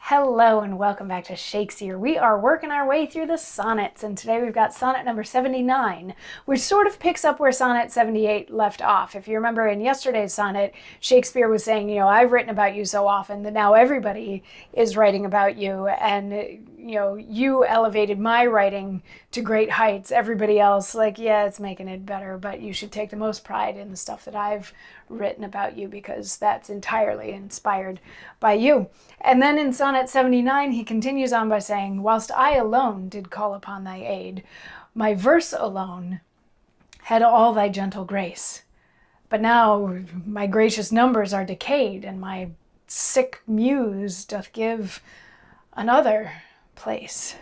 Hello and welcome back to Shakesyear. We are working our way through the sonnets, and today we've got sonnet number 79, which sort of picks up where sonnet 78 left off. If you remember in yesterday's sonnet, Shakespeare was saying, I've written about you so often that now everybody is writing about you, and you elevated my writing to great heights. Everybody else, it's making it better, but you should take the most pride in the stuff that I've written about you because that's entirely inspired by you. And then in Sonnet 79, he continues on by saying, whilst I alone did call upon thy aid, my verse alone had all thy gentle grace. But now my gracious numbers are decayed, and my sick muse doth give another place.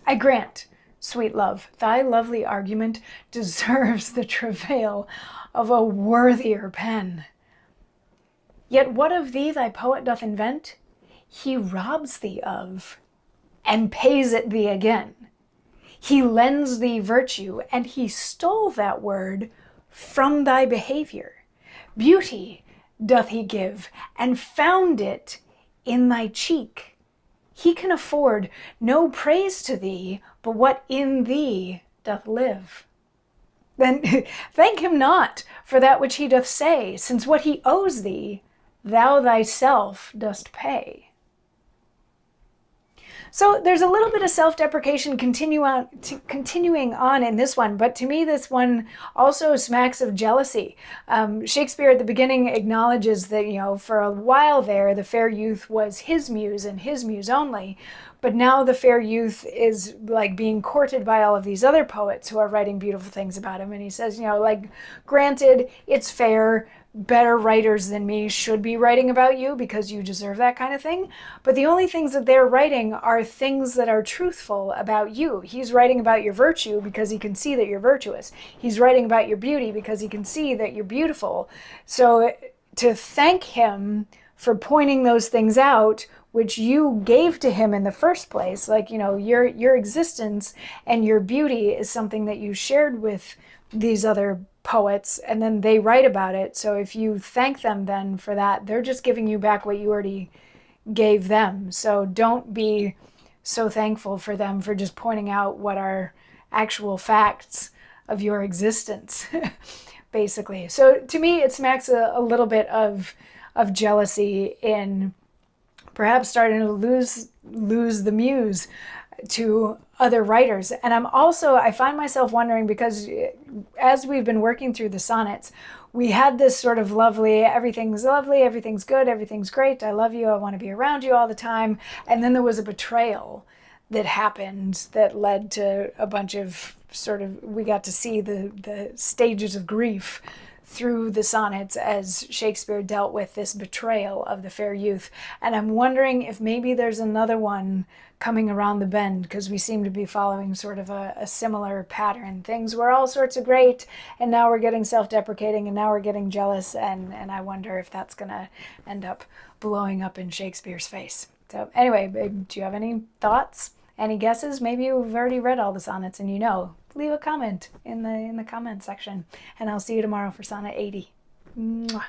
I grant, sweet love, thy lovely argument deserves the travail of a worthier pen. Yet what of thee thy poet doth invent, he robs thee of, and pays it thee again. He lends thee virtue, and he stole that word from thy behavior. Beauty doth he give, and found it in thy cheek. He can afford no praise to thee, but what in thee doth live. Then thank him not for that which he doth say, since what he owes thee, thou thyself dost pay. So there's a little bit of self-deprecation continuing on in this one, but to me this one also smacks of jealousy. Shakespeare at the beginning acknowledges that, for a while there, the fair youth was his muse and his muse only, but now the fair youth is being courted by all of these other poets who are writing beautiful things about him. And he says, granted, it's fair, better writers than me should be writing about you because you deserve that kind of thing. But the only things that they're writing are things that are truthful about you. He's writing about your virtue because he can see that you're virtuous. He's writing about your beauty because he can see that you're beautiful. So to thank him for pointing those things out, which you gave to him in the first place, your existence and your beauty is something that you shared with these other poets, and then they write about it. So if you thank them then for that, they're just giving you back what you already gave them. So don't be so thankful for them for just pointing out what are actual facts of your existence, basically. So to me, it smacks a little bit of jealousy in perhaps starting to lose the muse to other writers. And I find myself wondering, because as we've been working through the sonnets, we had this sort of lovely, everything's good, everything's great, I love you, I want to be around you all the time. And then there was a betrayal that happened that led to a bunch of we got to see the stages of grief through the sonnets as Shakespeare dealt with this betrayal of the fair youth. And I'm wondering if maybe there's another one coming around the bend, because we seem to be following sort of a similar pattern. Things were all sorts of great, and now we're getting self-deprecating, and now we're getting jealous, and I wonder if that's going to end up blowing up in Shakespeare's face. So anyway, do you have any thoughts? Any guesses? Maybe you've already read all the sonnets and leave a comment in the comment section, and I'll see you tomorrow for Sonnet 80. Mwah.